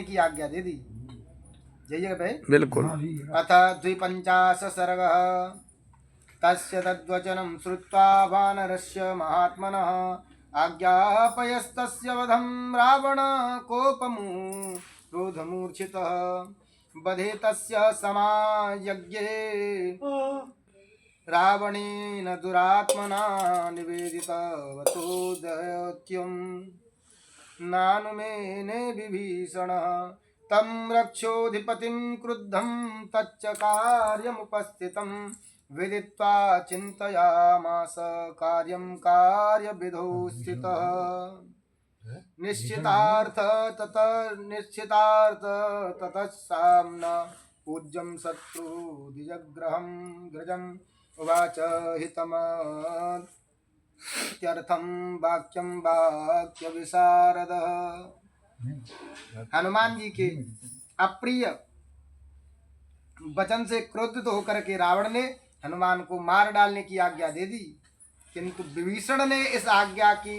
की आज्ञा दे दी। जय भाई बिल्कुल। अथ 250 सर्गः। तस्य तद्वचनं श्रुत्वा वानरस्य महात्मनः आज्ञापयस्तस्य वधं रावण कोपमु क्रोधमूर्छितः वधे तस्य समायज्ञे रावणेन दुरात्मना निवेदितवतो दैत्यम् नानुमेने विभीषणः तं रक्षोऽधिपतिं क्रुद्धं तच्च कार्यमुपस्थितं विदित्वा चिन्तयामास कार्यं कार्यविधौ स्थितः निश्चितार्थ ततः साम्ना पूज्यं शत्रुधिजग्रहं गृजम् उवाच हितमत्यर्थं वाक्यं वाक्य विशारद। हनुमान जी के अप्रिय वचन से क्रोधित होकर के रावण ने हनुमान को मार डालने की आज्ञा दे दी, किंतु विभीषण ने इस आज्ञा की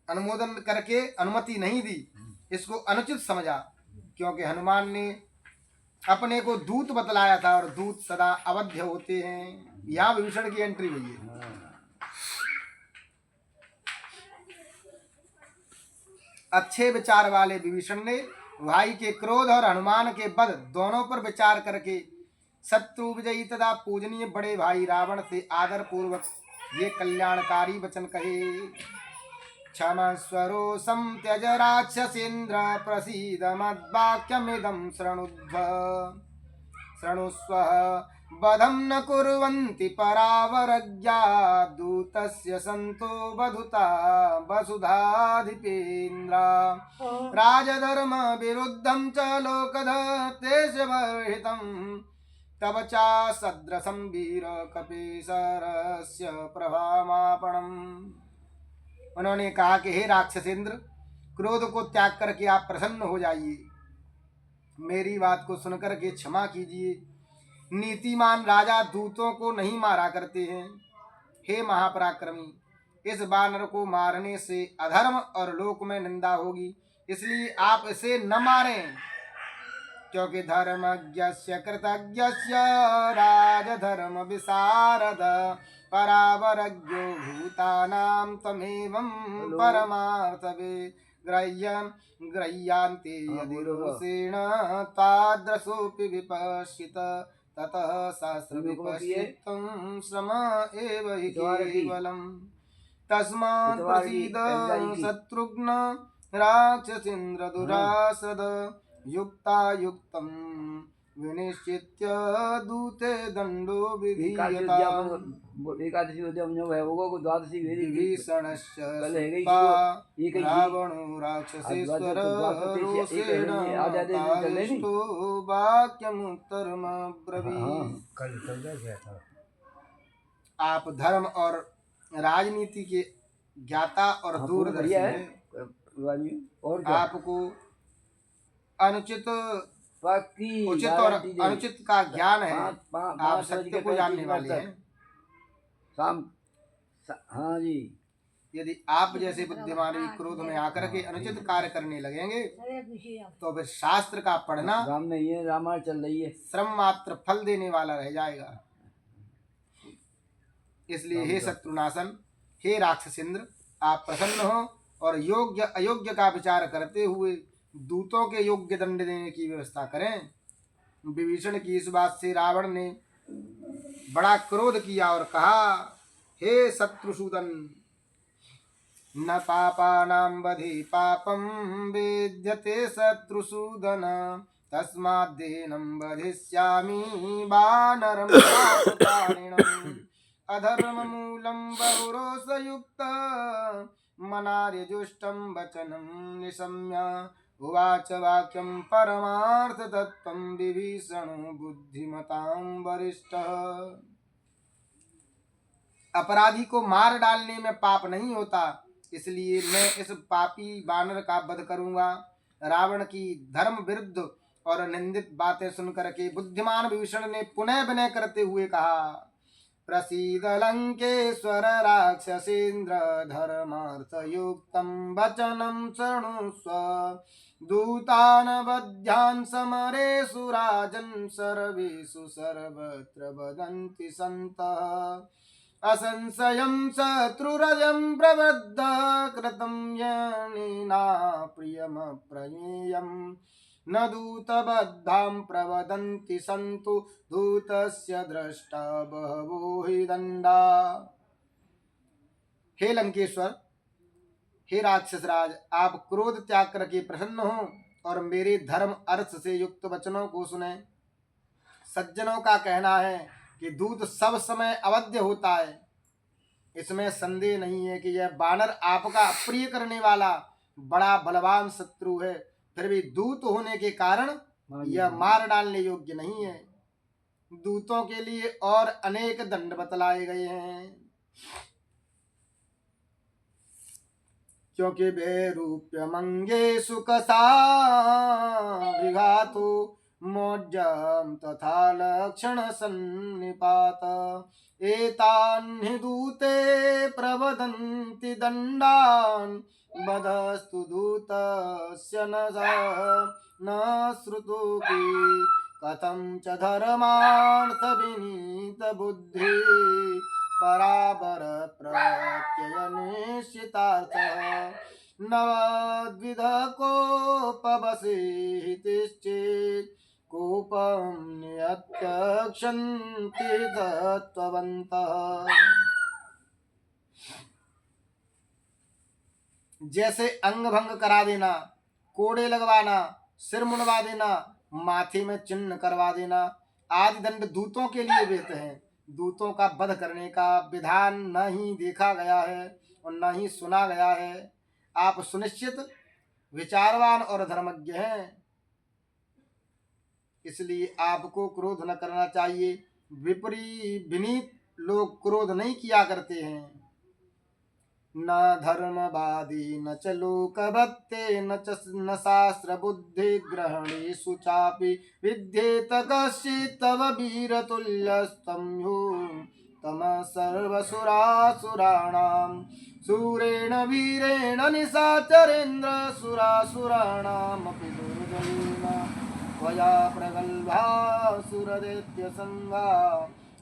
अनुमोदन करके अनुमति नहीं दी, इसको अनुचित समझा, क्योंकि हनुमान ने अपने को दूत बतलाया था और दूत सदा अवध्य होते हैं। यहाँ विभीषण की एंट्री हुई है। अच्छे विचार वाले विभीषण ने भाई के क्रोध और हनुमान के वध दोनों पर विचार करके शत्रु विजयी तथा पूजनीय बड़े भाई रावण से आदर पूर्वक ये कल्याणकारी वचन कहे। क्षमस्वरोषं त्यज राक्षसेन्द्र प्रसीद मद्वाक्यमिदं शृणुस्व वधं न कुर्वन्ति परावरज्ञा दूतस्य सन्तो वधुता वसुधाधिपेन्द्रा राजधर्म विरुद्धं च लोकधतेशवर्हितं तव चा सदृशं वीर कपीशरस्य प्रभामापणम्। उन्होंने कहा कि हे राक्षसेंद्र, क्रोध को त्याग करके आप प्रसन्न हो जाइए, मेरी बात को सुनकर के क्षमा कीजिए। नीतिमान राजा दूतों को नहीं मारा करते हैं। हे महापराक्रमी, इस वानर को मारने से अधर्म और लोक में निंदा होगी, इसलिए आप इसे न मारें, क्योंकि धर्मज्ञस्य कृतज्ञस्य राजधर्म विशारद परावरज्ञो भूतानां तमेवं परमार्थवे ग्रह्यांते यदि रोषेण तादृशोऽपि विपश्यत ततः सहस्रविपश्चितं श्रम एव हि केवलम्। तस्मात् प्रसीद शत्रुघ्न राक्षसेन्द्र दुरासद युक्तायुक्तं विनिश्चित्य दूते दंडो विधीयताम्। विभीषणस्य रावणो राक्षसेश्वर रोषेण ताविष्टो वाक्यमुत्तरमब्रवीत्। आप धर्म और राजनीति के ज्ञाता और दूरदर्शी हैं। आपको अनुचित उचित और अनुचित का ज्ञान है। आप सत्य को जानने वाले हैं। हाँ जी। यदि आप जैसे बुद्धिमान भी क्रोध में आकर के अनुचित कार्य करने लगेंगे तो फिर शास्त्र का पढ़ना राम नहीं है, रामायण चल रही है, श्रम मात्र फल देने वाला रह जाएगा। इसलिए हे शत्रुनाशन, हे राक्षसेंद्र, आप प्रसन्न हो और योग्य अयोग्य का विचार करते हुए दूतों के योग्य दंड देने की व्यवस्था करें। विभीषण की इस बात से रावण ने बड़ा क्रोध किया और कहा, हे शत्रुसूदन, न पापानां वधे पापं वेद्यते शत्रुसूदन तस्माद्देनं वधिष्यामि वानरं पापकारिणम्। अधर्ममूलं बहुरोषयुक्त मनार्यजुष्टं वचनं निशम्य उवाच वाक्यं परमार्थतत्त्वं विभीषणो बुद्धिमतां वरिष्ठः। अपराधी को मार डालने में पाप नहीं होता, इसलिए मैं इस पापी वानर का वध करूंगा। रावण की धर्म विरुद्ध और निंदित बातें सुनकर के बुद्धिमान विभीषण ने पुनः विनय करते हुए कहा, प्रसीद लङ्केश्वर राक्षसेन्द्र धर्मार्थयुक्तं वचनं शृणुष्व दूतान् वध्यान् समरेषु राजन् सर्वेषु सर्वत्र वदन्ति सन्तः असंशयं शत्रुरजं प्रबद्ध कृतं येनेना प्रियमप्रमेयम् न दूतबद्धां प्रवदन्ति सन्तु दूतस्य दृष्टा बहवो हि दण्डा। हे लंकेश्वर, हे राक्षस राज, आप क्रोध त्याग करके प्रसन्न हो और मेरे धर्म अर्थ से युक्त वचनों को सुने। सज्जनों का कहना है कि दूत सब समय अवध्य होता है, इसमें संदेह नहीं है कि यह बानर आपका अप्रिय करने वाला बड़ा बलवान शत्रु है, फिर भी दूत होने के कारण यह मार डालने योग्य नहीं है। दूतों के लिए और अनेक दंड बतलाए गए हैं, क्योंकि वैरूप्यमंगे सुकसा विघातु मोज्जं तथा लक्षण सन्निपात एतान्हि दूते प्रवदन्ति दण्डान् बधस्तु दूतस्य न श्रुतोऽपि कथं च धर्मार्थ विनीत बुद्धि पराबर प्रत्यय निश्चितार्थः नवद्विध कोपवसितिश्चेत् कोपं नियत्यक्षन्ति तत्त्ववन्तः। जैसे अंग भंग करा देना, कोड़े लगवाना, सिर मुंडवा देना, माथे में चिन्ह करवा देना आदि दंड दूतों के लिए विहित हैं। दूतों का वध करने का विधान न ही देखा गया है और न ही सुना गया है। आप सुनिश्चित विचारवान और धर्मज्ञ हैं, इसलिए आपको क्रोध न करना चाहिए। विनीत लोग क्रोध नहीं किया करते हैं। न धर्मवादी न च लोकभक्ते न शास्त्र बुद्धि ग्रहणेषु चापि विद्येत कश्चित् तव वीरतुल्यस्तं तमः सर्वसुरासुराणां सूरेण वीरेण निशाचरेन्द्र सुरासुराणामपि दुर्जयेन त्वया प्रगल्भासुरदैत्यसङ्घा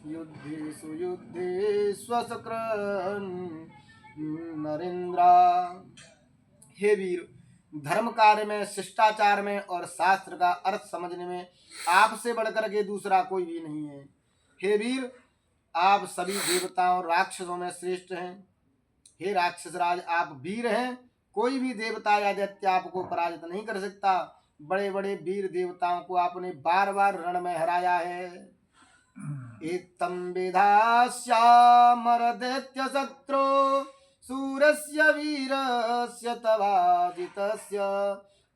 युद्धेषु युद्धेष्वसकृन् नरेंद्रा। हे वीर, धर्म कार्य में, शिष्टाचार में और शास्त्र का अर्थ समझने में आपसे बढ़कर के दूसरा कोई भी नहीं है। हे वीर, आप सभी देवताओं राक्षसों में श्रेष्ठ हैं। हे राक्षस राज, आप वीर हैं, कोई भी देवता या दैत्य आपको पराजित नहीं कर सकता। बड़े बड़े वीर देवताओं को आपने बार बार रण में हराया है। एतं वेधास्यामरदैत्य शत्रो सूरस्य वीरस्य तवाजितस्य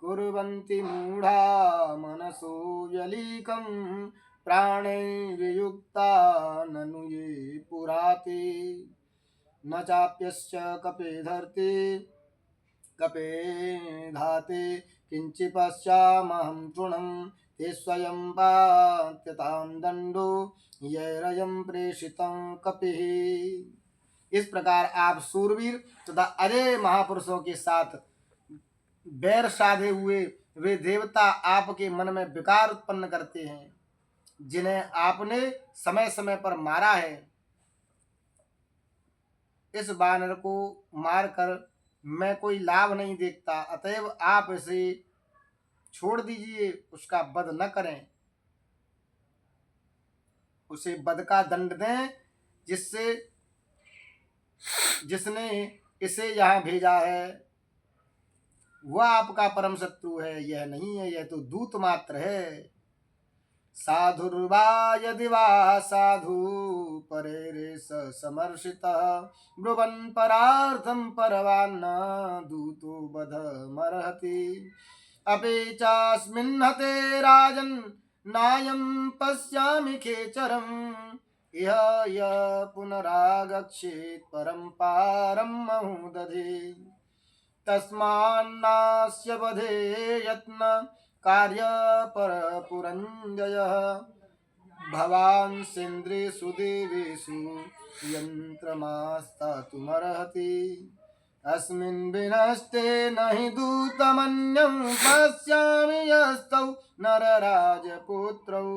कुर्वन्ति मूढा मनसो व्यलीकं प्राणैर्वियुक्ता ननु ये पुराते न चाप्यस्य कपे धर्ते कपे धाते किंचित् पश्यामहं तृणं ते स्वयं पात्यतां दण्डो यैरयं प्रेषितं कपिः। इस प्रकार आप सूरवीर तथा अजय महापुरुषों के साथ बैर साधे हुए वे देवता आपके मन में विकार उत्पन्न करते हैं, जिन्हें आपने समय समय पर मारा है। इस बानर को मारकर मैं कोई लाभ नहीं देखता, अतएव आप इसे छोड़ दीजिए, उसका वध न करें, उसे वध का दंड दें जिसने इसे यहाँ भेजा है वह आपका परम शत्रु है, यह नहीं है, यह तो दूत मात्र है। साधुर्वा यदि वा साधु परेरेश समर्षितः ब्रुवन् परार्थं परवान्न दूतो वधमर्हति अपि चास्मिन् हते राजन् नायं पश्यामि खेचरम् इह य पुनरागच्छेत् परं पारं महोदधे तस्मान्नास्य वधे यत्न कार्य परपुरञ्जयः भवान् सेन्द्रेषु देवेषु यन्त्रमास्तातुमर्हति अस्मिन् विनष्टे न हि दूतमन्यं पश्यामि यस्तौ नरराजपुत्रौ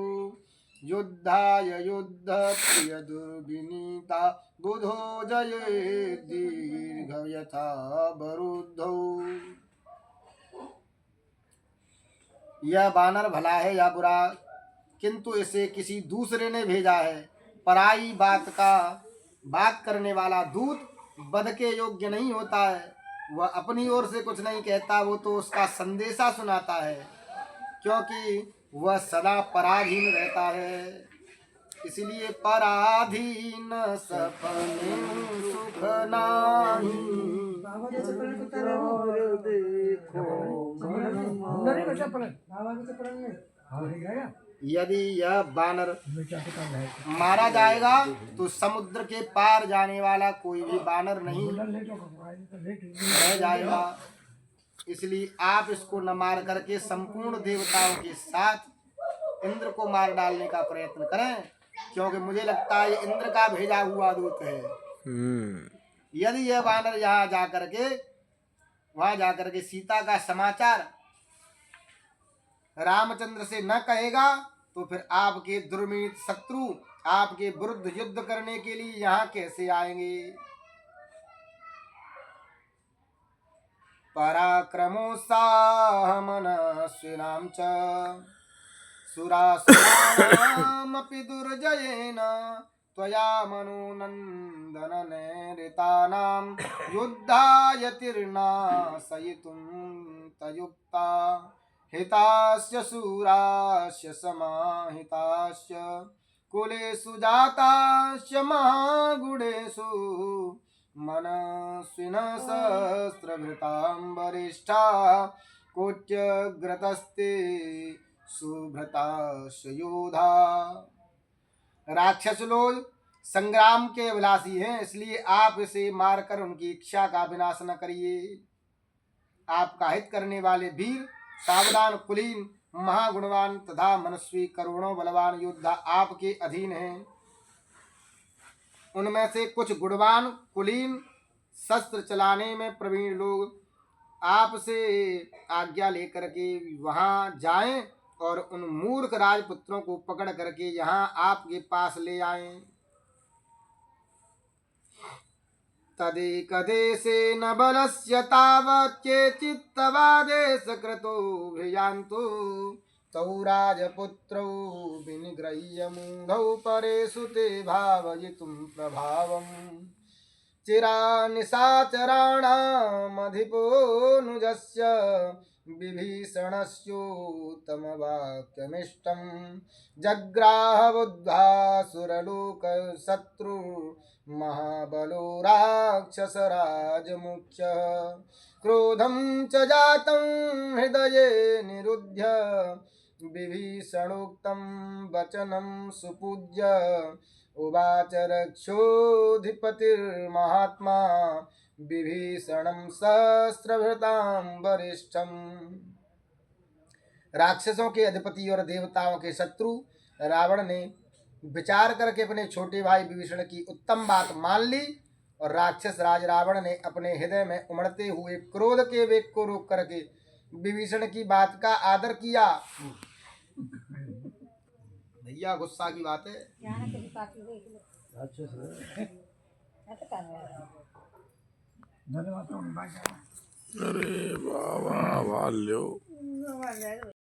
युद्धाय युद्धप्रियदुर्विनीता बुधो जये दीर्घयथा वरुद्धौ। यह बानर भला है या बुरा, किंतु इसे किसी दूसरे ने भेजा है। पराई बात करने वाला दूत वध के योग्य नहीं होता है। वह अपनी ओर से कुछ नहीं कहता, वो तो उसका संदेशा सुनाता है, क्योंकि वह सदा पराधीन रहता है। इसलिए पराधीन सपने सुख नाही। यदि यह बानर मारा जाएगा तो समुद्र के पार जाने वाला कोई भी बानर नहीं रह जाएगा। इसलिए आप इसको न मार करके संपूर्ण देवताओं के साथ इंद्र को मार डालने का प्रयत्न करें, क्योंकि मुझे लगता है ये इंद्र का भेजा हुआ दूत है। यदि यह बानर वहां जाकर के सीता का समाचार रामचंद्र से न कहेगा तो फिर आपके दुर्मित शत्रु आपके विरुद्ध युद्ध करने के लिए यहाँ कैसे आएंगे। पराक्रमोत्साहमनस्विनां च सुरासुराणामपि दुर्जयेन त्वया मनोनन्दन नैरितानां युद्धाय तीर्णाशयितुं तयुक्ता हितास्य शूरास्य समाहितास्य कुलेषु जातास्य महागुणेषु मनस्विनः सहस्रभृतां वरिष्ठा कोट्यग्रतस्ते सुभृतास्य योधा। राक्षस लोग संग्राम के अभिलाषी हैं, इसलिए आप इसे मारकर उनकी इच्छा का विनाश न करिए। आपका हित करने वाले वीर सावधान कुलीन महागुणवान तथा मनस्वी करोड़ों बलवान योद्धा आपके अधीन हैं। उनमें से कुछ गुणवान कुलीन शस्त्र चलाने में प्रवीण लोग आपसे आज्ञा लेकर के वहां जाएं और उन मूर्ख राजपुत्रों को पकड़ करके यहाँ आपके पास ले आएं। तदेकदेशेन बलस्य तावत् केचित्तवादेशकृतो भियान्तु तौ राजपुत्रौ विनिगृह्य मूढौ परेषु ते भावयितुं प्रभावम् चिरानिशाचराणामधिपोऽनुजस्य विभीषणस्योत्तमवाक्यमिष्टं जग्राह बुद्धासुरलोकशत्रु महाबलो राक्षसराजमुख्यः क्रोधं च जातं हृदये निरुध्य विभीषणोक्तं वचनं सुपूज्य उवाच रक्षोधिपतिर्महात्मा विभीषणं सहस्रभृतां वरिष्ठम्। राक्षसों के अधिपति और देवताओं के शत्रु रावण ने विचार करके अपने छोटे भाई विभीषण की उत्तम बात मान ली और राक्षस राज रावण ने अपने हृदय में उमड़ते हुए क्रोध के वेग को रोक करके विभीषण की बात का आदर किया। भैया गुस्सा की बात है। अरे वाह वाह वाह लो।